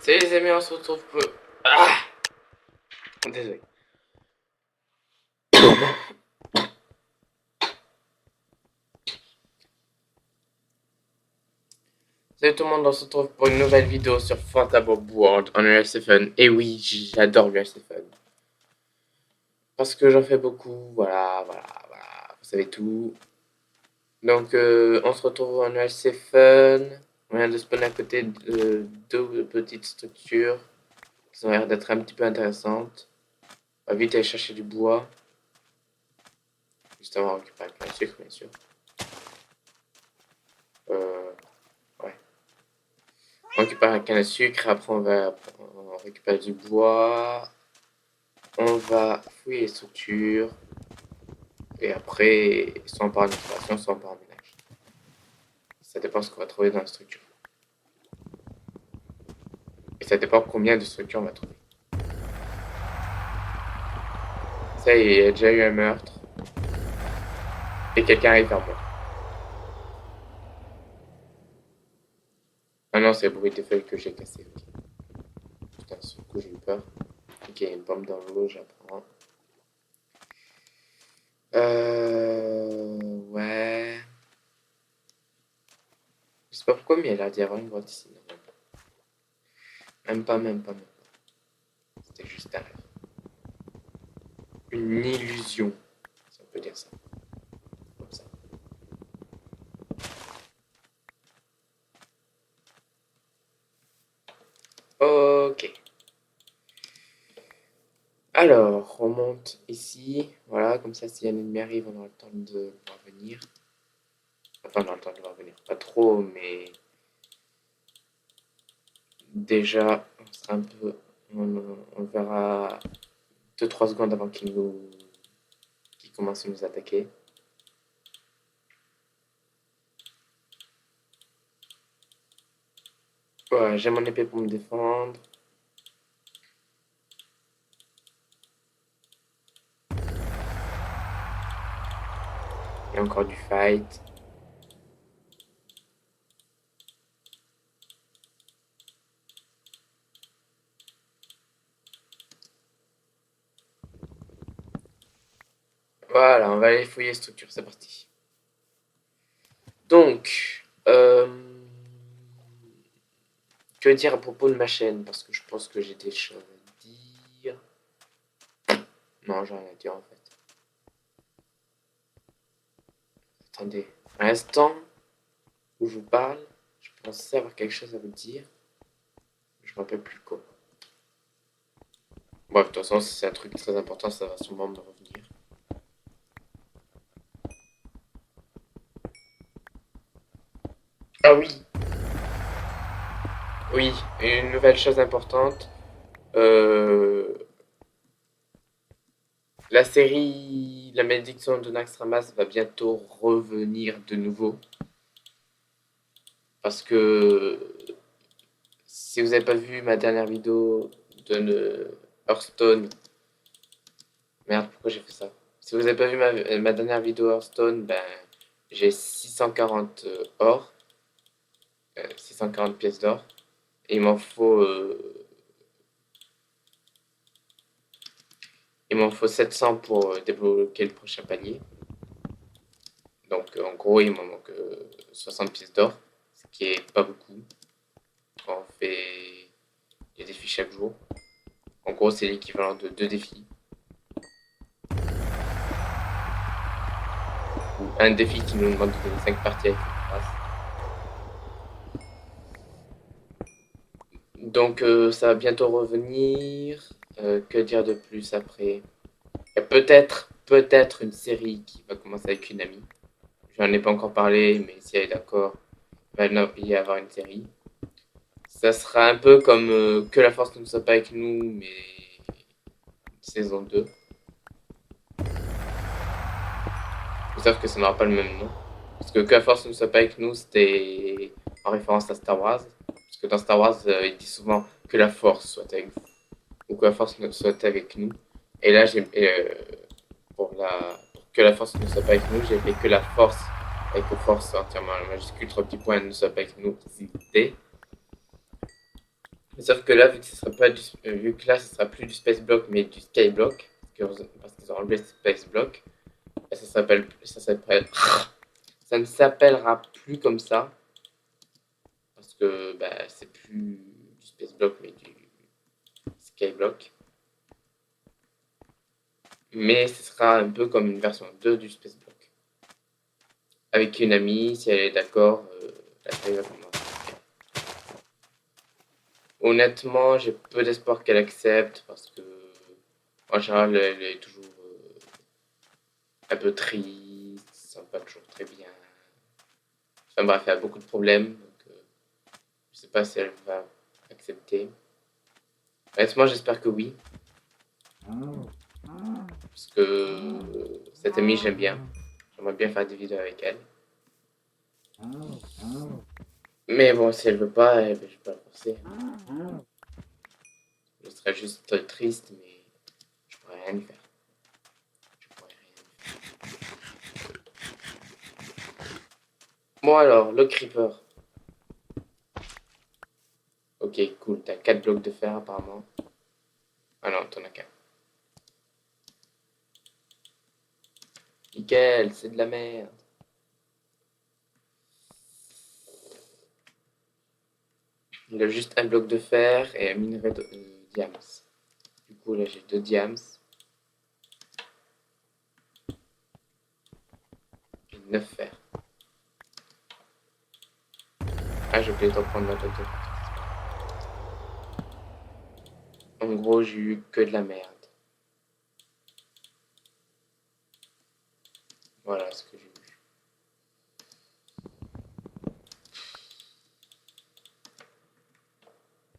Salut les amis, on se retrouve pour... Ah, désolé. Salut tout le monde, on se retrouve pour une nouvelle vidéo sur Fantabop World en USFN. Et oui, j'adore l'USFN. Parce que j'en fais beaucoup, voilà, vous savez tout. Donc on se retrouve en USFN. On vient de spawn à côté de deux petites structures qui ont l'air d'être un petit peu intéressantes. On va vite aller chercher du bois. Juste avant de récupérer plein de sucre, bien sûr. Ouais. On récupère un canne à sucre, après on récupère du bois. On va fouiller les structures. Et après, soit on part en exploration, soit on part en ménage. Ça dépend de ce qu'on va trouver dans la structure. Et ça dépend combien de structures on va trouver. Ça y est, il y a déjà eu un meurtre. Et quelqu'un arrive vers moi. Ah non, c'est le bruit des feuilles que j'ai cassé. Okay. Putain, sur le coup j'ai eu peur. Ok, il y a une bombe dans l'eau, j'apprends. Ouais. Je sais pas pourquoi, mais il a l'air d'y avoir une grotte ici. Non, même pas. C'était juste un rêve. Une illusion, si on peut dire ça. Comme ça. Ok. Alors, on monte ici. Voilà, comme ça, si un ennemi arrive, on aura le temps de voir venir. Enfin, on aura le temps de voir venir. Pas trop, mais... Déjà, on sera un peu... On verra 2-3 secondes avant qu'il commence à nous attaquer. Ouais, j'ai mon épée pour me défendre. Il y a encore du fight. Voilà, on va aller fouiller les structures, c'est parti. Donc, que dire à propos de ma chaîne? Parce que je pense que j'ai des choses à dire. Non, j'ai rien à dire en fait. Attendez, à l'instant où je vous parle, je pensais avoir quelque chose à vous dire. Je me rappelle plus quoi. Bref, de toute façon, si c'est un truc très important, ça va sûrement me revenir. Ah oui, oui, une nouvelle chose importante. La série La malédiction de Naxxramas va bientôt revenir de nouveau. Parce que si vous n'avez pas vu ma dernière vidéo de Hearthstone, merde, pourquoi j'ai fait ça? Si vous n'avez pas vu ma dernière vidéo Hearthstone, ben j'ai 640 or, 640 pièces d'or, et il m'en faut 700 pour débloquer le prochain palier. Donc en gros, il m'en manque 60 pièces d'or, ce qui est pas beaucoup. On fait des défis chaque jour. En gros, c'est l'équivalent de 2 défis. Ou un défi qui nous demande de donner 5 parties avec une race. Donc ça va bientôt revenir. Que dire de plus après? Il y a peut-être une série qui va commencer avec une amie. J'en ai pas encore parlé, mais si elle est d'accord, il va y avoir une série. Ça sera un peu comme Que la force ne soit pas avec nous, mais saison 2. Sauf que ça n'aura pas le même nom. Parce que la force ne soit pas avec nous, c'était en référence à Star Wars. Parce que dans Star Wars, il dit souvent que la force soit avec vous. Ou que la force soit avec nous. Et là, pour que la force ne soit pas avec nous, j'ai fait que la force, avec force entièrement la majuscule, 3 petits points, ne soit pas avec nous, c'était. Mais sauf que là, vu que, ce sera pas vu que là, ce sera plus du Space Block, mais du Skyblock, parce qu'ils ont enlevé le Space Block, bah, ça ne s'appellera plus comme ça, parce que bah, c'est plus du Space Block, mais du Skyblock. Mais ce sera un peu comme une version 2 du Space Block. Avec une amie, si elle est d'accord, la série va commencer. Honnêtement, j'ai peu d'espoir qu'elle accepte parce que, en général, elle est toujours un peu triste, ça va pas toujours très bien. Enfin bref, elle a beaucoup de problèmes, donc je sais pas si elle va accepter. Honnêtement, j'espère que oui, parce que cette amie, j'aime bien. J'aimerais bien faire des vidéos avec elle. Mais bon, si elle veut pas, eh ben, je peux la forcer. Je serais juste triste, mais je pourrais rien y faire. Je pourrais rien y faire. Bon alors, le creeper. Ok, cool, t'as 4 blocs de fer apparemment. Ah non, t'en as qu'un. Nickel, c'est de la merde. Il a juste un bloc de fer et un minerai de diams. Du coup, là, j'ai 2 diams et 9 fer. Ah, j'ai oublié d'en prendre la totale. En gros, j'ai eu que de la merde. Voilà ce que j'ai eu.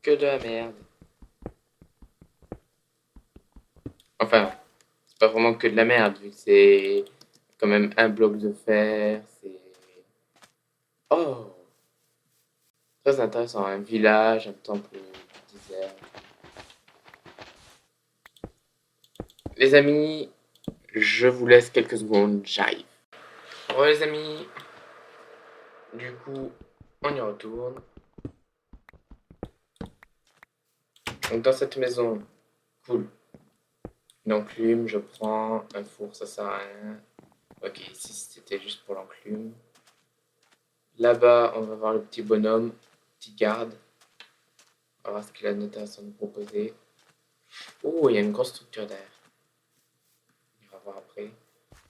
Que de la merde. Enfin, c'est pas vraiment que de la merde, vu que c'est quand même un bloc de fer. C'est. Oh! Très intéressant. Un village, un temple du désert. Les amis, je vous laisse quelques secondes, j'arrive. Bon, les amis, du coup, on y retourne. Donc, dans cette maison, cool. L'enclume, je prends. Un four, ça sert à rien. Ok, ici, c'était juste pour l'enclume. Là-bas, on va voir le petit bonhomme, petit garde. On va voir ce qu'il a d'intéressant à nous proposer. Oh, il y a une grosse structure derrière. On va voir après.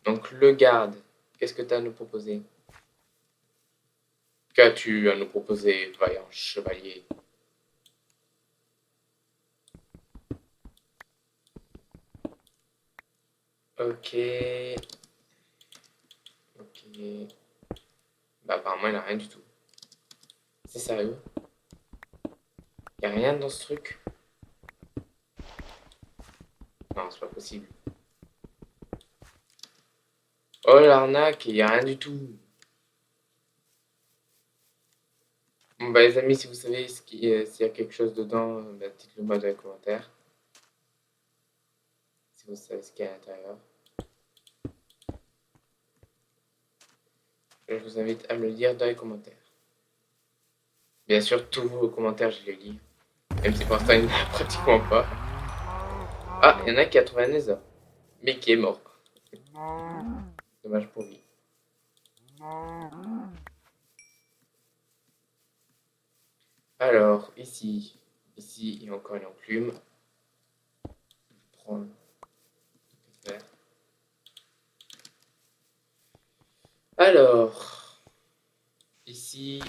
Donc, le garde, qu'est-ce que tu as à nous proposer? Qu'as-tu à nous proposer, vaillant chevalier? Ok. Ok. Bah, apparemment, il n'a rien du tout. C'est sérieux? Il n'y a rien dans ce truc? Non, c'est pas possible. Oh, l'arnaque, il n'y a rien du tout. Bon, bah, les amis, si vous savez s'il y a quelque chose dedans, bah, dites-le moi dans les commentaires. Si vous savez ce qu'il y a à l'intérieur. Je vous invite à me le dire dans les commentaires. Bien sûr, tous vos commentaires, je les lis. Même si pour l'instant, il n'y en a pratiquement pas. Ah, il y en a qui a trouvé un Nether. Mais qui est mort. Dommage pour lui. Alors, ici, il y a encore une enclume. Je prends le fer. Alors, ici,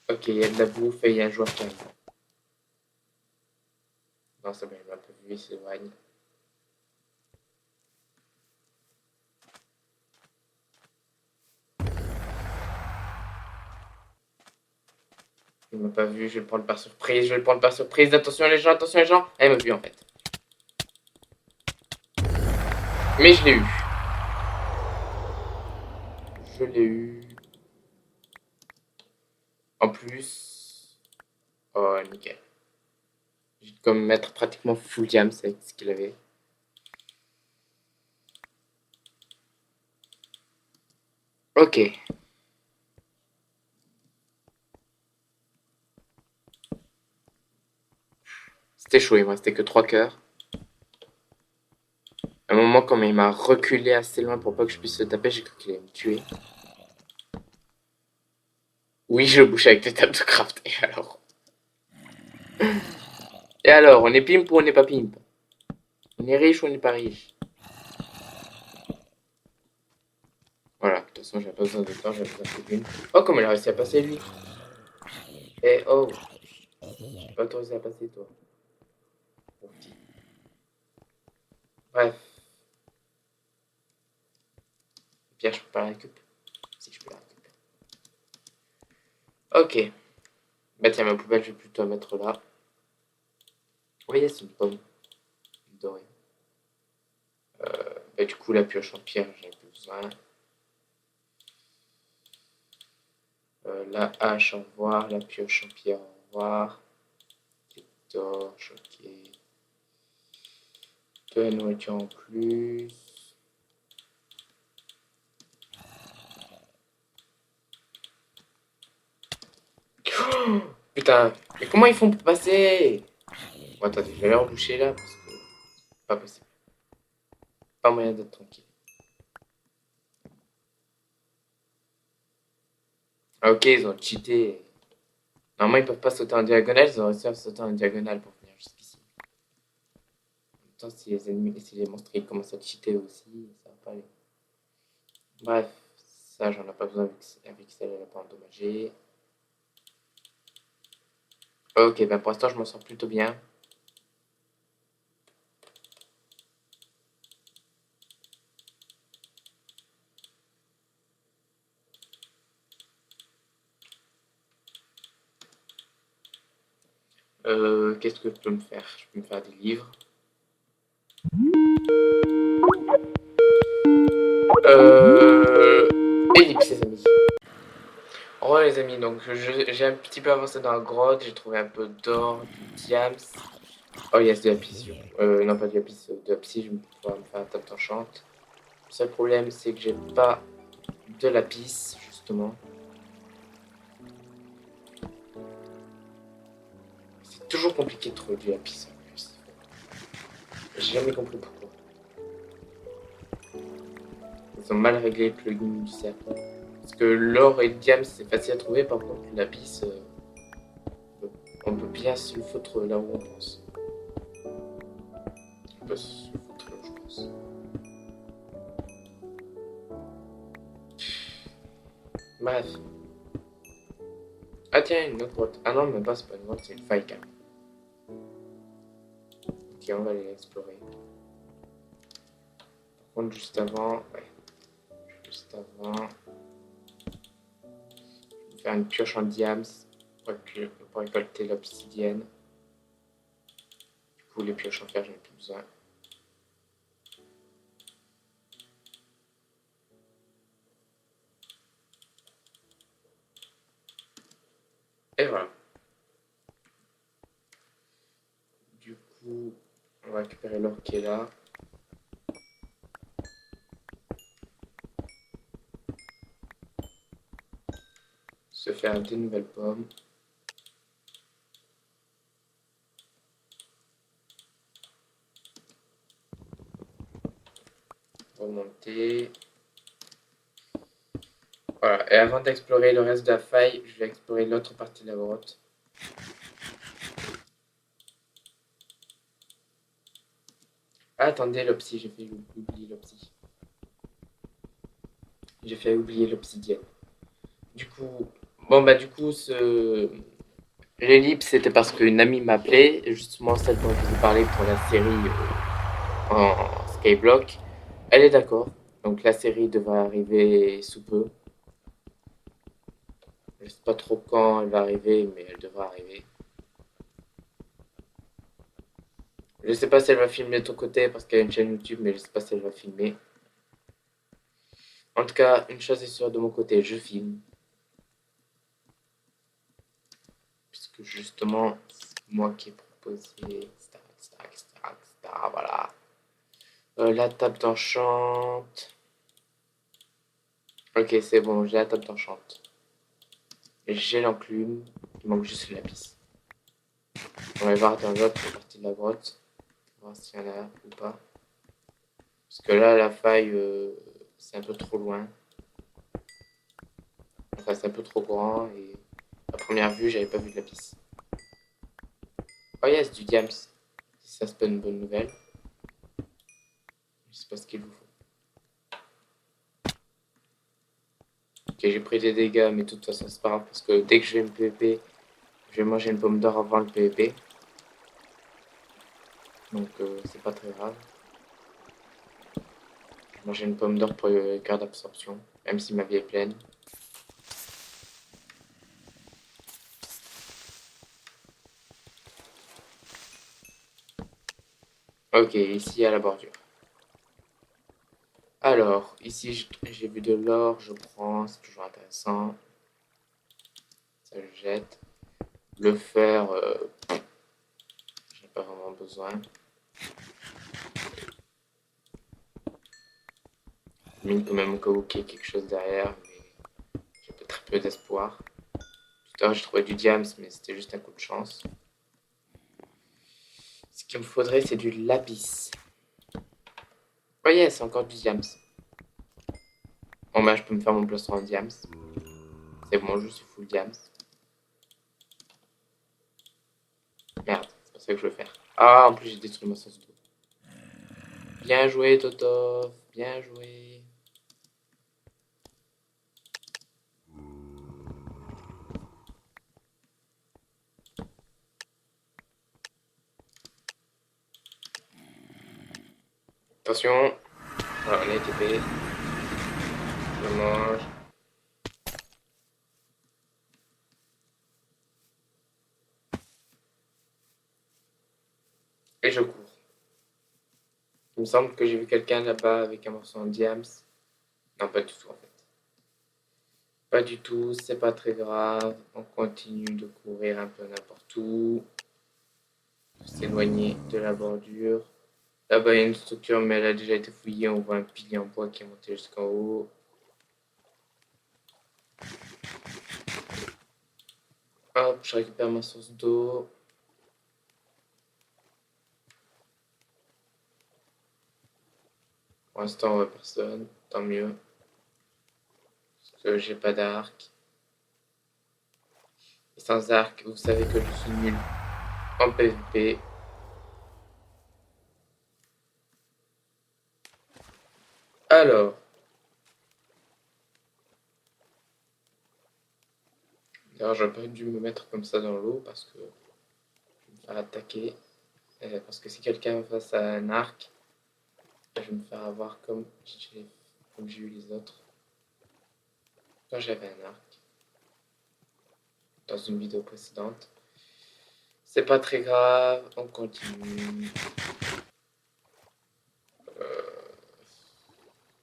ok, il y a de la bouffe et il y a un joueur qui arrive. Non, c'est bon, il m'a un peu vu, il s'éloigne. Il m'a pas vu, je vais le prendre par surprise, je vais le prendre par surprise. Attention les gens, attention les gens. Ah, il m'a vu en fait. Mais je l'ai eu. Je l'ai eu. En plus. Oh, nickel. Je vais comme mettre pratiquement full diams avec ce qu'il avait. Ok. C'était chaud, il me restait que 3 cœurs. À un moment, quand il m'a reculé assez loin pour pas que je puisse le taper, j'ai cru qu'il allait me tuer. Oui, je bouge avec les tables de craft. Et alors, on est pimp ou on n'est pas pimp? On est riche ou on n'est pas riche? Voilà, de toute façon, j'avais pas besoin de temps, j'avais besoin de pimp. Oh, comment il a réussi à passer, lui? Eh oh, j'ai pas autorisé à passer, toi. Petit. Bref, Pierre, je peux pas la récupérer. Si, je peux la récupérer. Ok. Bah tiens, ma poubelle, je vais plutôt la mettre là. Oui, c'est une pomme dorée. Bah du coup, la pioche en pierre, j'en ai besoin. La hache, au revoir. La pioche en pierre, au revoir. Des torches, ok. De la nourriture en plus. Oh, putain, mais comment ils font pour passer? Bon, attendez, je vais leur boucher là parce que pas possible. Pas moyen d'être tranquille. Ah, ok, ils ont cheaté. Normalement, ils peuvent pas sauter en diagonale, ils ont réussi à sauter en diagonale pour venir jusqu'ici. En même temps, si les ennemis, si les monstres ils commencent à cheater aussi, ça va pas aller. Bref, ça j'en ai pas besoin avec ça, elle a pas endommagé. Ok, ben pour l'instant, je m'en sors plutôt bien. Qu'est-ce que je peux me faire? Je peux me faire des livres. Ellipse, les amis. Oh les amis, donc j'ai un petit peu avancé dans la grotte, j'ai trouvé un peu d'or, du diams. Oh yes, de la pisse. Non pas de la pisse, de la psy, je vais pouvoir me faire un top d'enchant. Le seul problème c'est que j'ai pas de la pisse, justement. C'est toujours compliqué de trouver du lapis en plus. J'ai jamais compris pourquoi. Ils ont mal réglé le plugin du cercle. Parce que l'or et le diams c'est facile à trouver, par contre le lapis, on peut bien se le foutre là où on pense. On peut se le foutre là où je pense. Bref. Ah tiens, une autre grotte. Ah non, même pas, c'est pas une grotte, c'est une faille quand même. Ok, on va aller explorer. Par contre, juste avant, ouais, juste avant, je vais faire une pioche en diams pour récolter l'obsidienne. Du coup, les pioches en fer, j'en ai plus besoin. Et voilà. Du coup, on va récupérer l'or qui est là. Se faire des nouvelles pommes. Remonter. Voilà, et avant d'explorer le reste de la faille, je vais explorer l'autre partie de la grotte. Ah, attendez, l'obsi, j'ai fait oublier l'obsi. J'ai fait oublier l'obsidienne. Du coup, bon bah du coup, l'ellipse c'était parce qu'une amie m'appelait, justement celle dont je vous ai parlé pour la série en Skyblock. Elle est d'accord, donc la série devrait arriver sous peu. Je sais pas trop quand elle va arriver, mais elle devrait arriver. Je sais pas si elle va filmer de ton côté parce qu'elle a une chaîne YouTube, mais je sais pas si elle va filmer. En tout cas, une chose est sûre de mon côté, je filme. Puisque justement, c'est moi qui ai proposé, etc., etc., etc., etc., voilà. La table d'enchante. Ok, c'est bon, j'ai la table d'enchante. J'ai l'enclume. Il manque juste le lapis. On va voir dans l'autre partie de la grotte. Voir s'il y en a ou pas. Parce que là, la faille, c'est un peu trop loin. Enfin, c'est un peu trop grand et à première vue, j'avais pas vu de la piste. Oh yes, du diams. Si ça, c'est pas une bonne nouvelle. Je sais pas ce qu'il vous faut. Ok, j'ai pris des dégâts, mais de toute façon, c'est pas grave parce que dès que je vais me PVP, je vais manger une pomme d'or avant le PVP. Donc, c'est pas très grave. Je vais manger une pomme d'or pour le cœur d'absorption, même si ma vie est pleine. Ok, ici à la bordure. Alors, ici j'ai vu de l'or, je prends, c'est toujours intéressant. Ça je jette. Le fer, j'ai pas vraiment besoin. Mine quand même au cas où qu'il y ait quelque chose derrière, mais j'ai très peu d'espoir. Tout à l'heure j'ai trouvé du diams, mais c'était juste un coup de chance. Ce qu'il me faudrait, c'est du lapis. Oh yeah, c'est encore du diams. Bon bah je peux me faire mon plastron en diams. C'est bon, je suis full diams. Merde, c'est pas ça que je veux faire. Ah, en plus j'ai détruit ma source d'eau. Bien joué Totov, bien joué. Attention, voilà, on a été fait. Je mange. Et je cours. Il me semble que j'ai vu quelqu'un là-bas avec un morceau en diams. Non, pas du tout en fait. Pas du tout, c'est pas très grave. On continue de courir un peu n'importe où. S'éloigner de la bordure. Là-bas, il y a une structure, mais elle a déjà été fouillée. On voit un pilier en bois qui est monté jusqu'en haut. Hop, je récupère ma source d'eau. Pour l'instant, on voit personne. Tant mieux. Parce que j'ai pas d'arc. Et sans arc, vous savez que je suis nul en PvP. Alors, d'ailleurs, j'aurais pas dû me mettre comme ça dans l'eau parce que je vais me faire attaquer. Parce que si quelqu'un face à un arc, je vais me faire avoir comme j'ai eu les autres quand j'avais un arc dans une vidéo précédente. C'est pas très grave, on continue.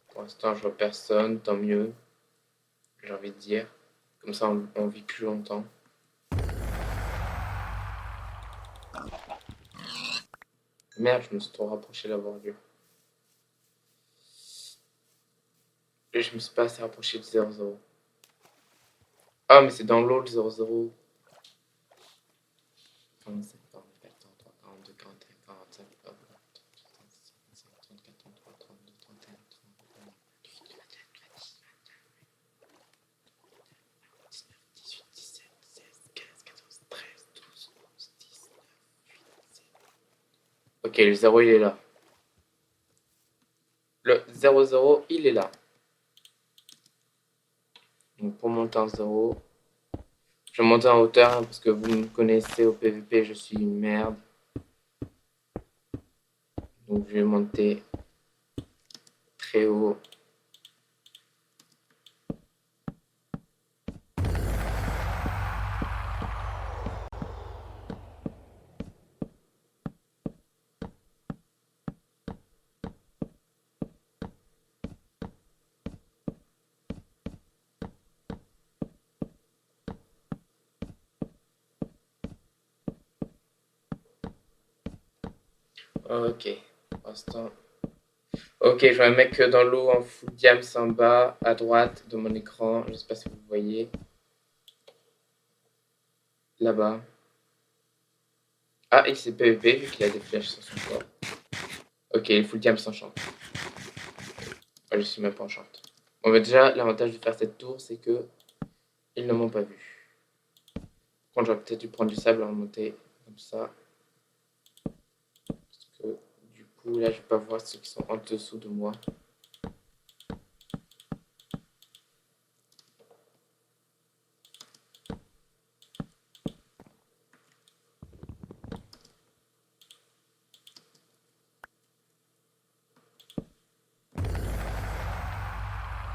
Pour l'instant, je vois personne, tant mieux, j'ai envie de dire. Comme ça, on vit plus longtemps. Merde, je me suis trop rapproché de la bordure. Et je me suis pas assez rapproché du 0-0. Ah, mais c'est dans l'eau le 0-0. 47, 44, 33, 42, 41, 45, 46, 47, 34, 33, 32, 31, 32, 28, 29, 19, 18, 17, 16, 15, 14, 13, 12, 11, 10, 9, 8, 7. Ok, le 0 il est là. Le 0-0 il est là. Donc pour monter en 0, je vais monter en hauteur hein, parce que vous me connaissez au PvP, je suis une merde. Donc je vais monter très haut. Ok, pour l'instant. Ok, je vois un mec dans l'eau en full diams en bas, à droite de mon écran. Je sais pas si vous voyez. Là-bas. Ah, il s'est PVP vu qu'il a des flèches sur son corps. Ok, il full cam s'enchante. Ah, je suis même pas enchante. Bon, bah déjà, l'avantage de faire cette tour, c'est que ils ne m'ont pas vu. Quand j'aurais peut-être dû prendre du sable en monter comme ça. Parce que du coup, là, je vais pas voir ceux qui sont en dessous de moi.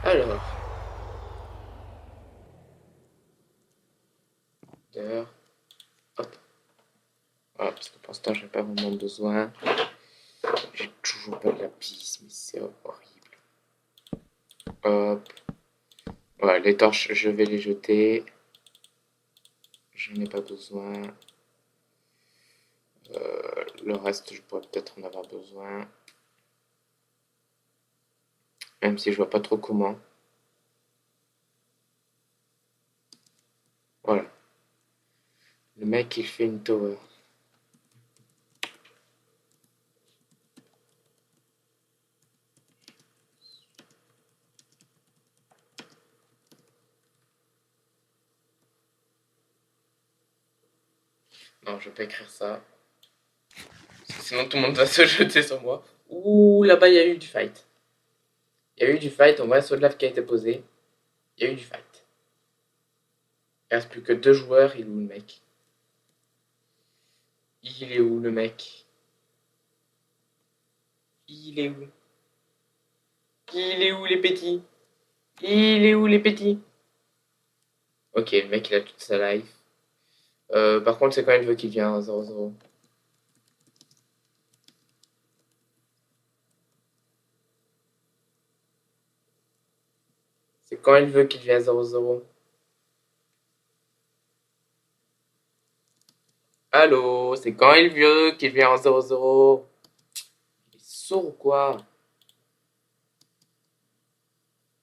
Alors, d'ailleurs, hop. Voilà, parce que pour l'instant, j'ai pas vraiment besoin. J'ai toujours pas de lapis, mais c'est horrible. Hop. Voilà, les torches, je vais les jeter. Je n'ai pas besoin. Le reste, je pourrais peut-être en avoir besoin. Même si je vois pas trop comment. Voilà. Le mec, il fait une tower. Non, je vais pas écrire ça. Parce que sinon, tout le monde va se jeter sur moi. Ouh, là-bas, il y a eu du fight. Il y a eu du fight. On voit un saut de lave qui a été posé. Il y a eu du fight. Il reste plus que 2 joueurs. Il est où le mec? Il est où le mec? Il est où? Il est où les petits? Il est où les petits? Ok, le mec il a toute sa life. Par contre, c'est quand il veut qu'il vienne 0-0. C'est quand il veut qu'il vienne 0-0. Allô, c'est quand il veut qu'il vienne en 0-0. Il est sourd ou quoi?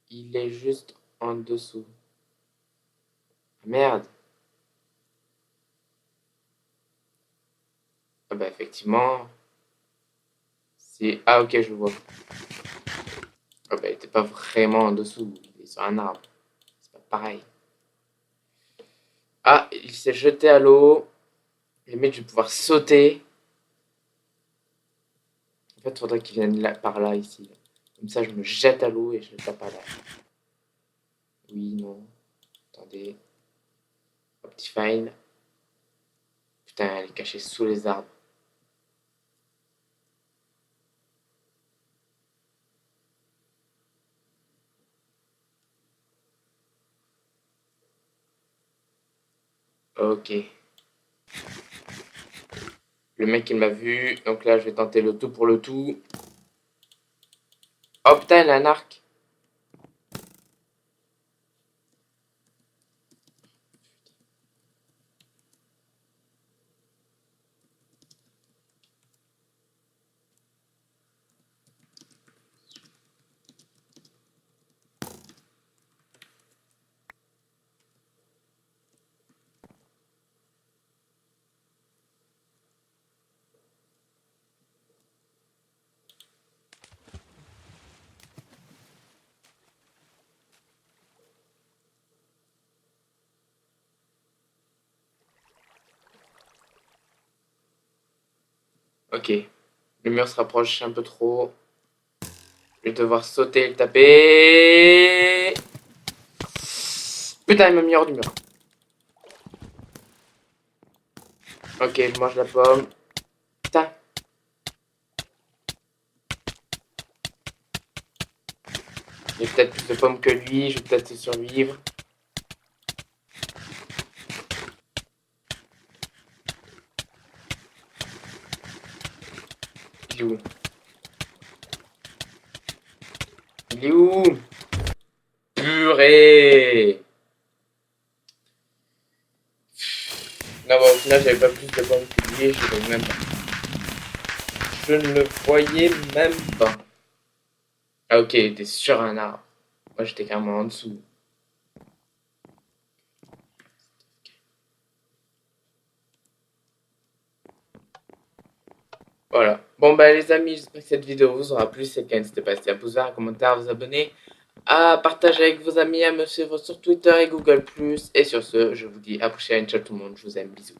Il est juste en dessous. Merde. Ah bah effectivement. C'est... Ah ok, je vois. Ah bah il était pas vraiment en dessous. Il est sur un arbre. C'est pas pareil. Ah, il s'est jeté à l'eau. Limite, je vais pouvoir sauter. En fait, il faudrait qu'il vienne là, par là, ici. Là. Comme ça, je me jette à l'eau et je le tape à là. Oui, non. Attendez. Optifine. Putain, elle est cachée sous les arbres. Ok. Le mec, il m'a vu. Donc là, je vais tenter le tout pour le tout. Oh putain, il a un arc. Ok. Le mur se rapproche un peu trop. Je vais devoir sauter et le taper. Putain, il m'a mis hors du mur. Ok, je mange la pomme. Putain. J'ai peut-être plus de pommes que lui. Je vais peut-être survivre. Il est où? Il est où? Purée! Non, bah, au final, j'avais pas plus de pommes que lui et je ne même pas. Je ne le voyais même pas. Ah, ok, il était sur un arbre. Moi, j'étais carrément en dessous. Voilà. Bon, bah, les amis, j'espère que cette vidéo vous aura plu. C'est le cas, n'hésitez pas à laisser un pouce vert, un commentaire, à vous abonner, à partager avec vos amis, à me suivre sur Twitter et Google+. Et sur ce, je vous dis à la prochaine. Ciao tout le monde, je vous aime, bisous.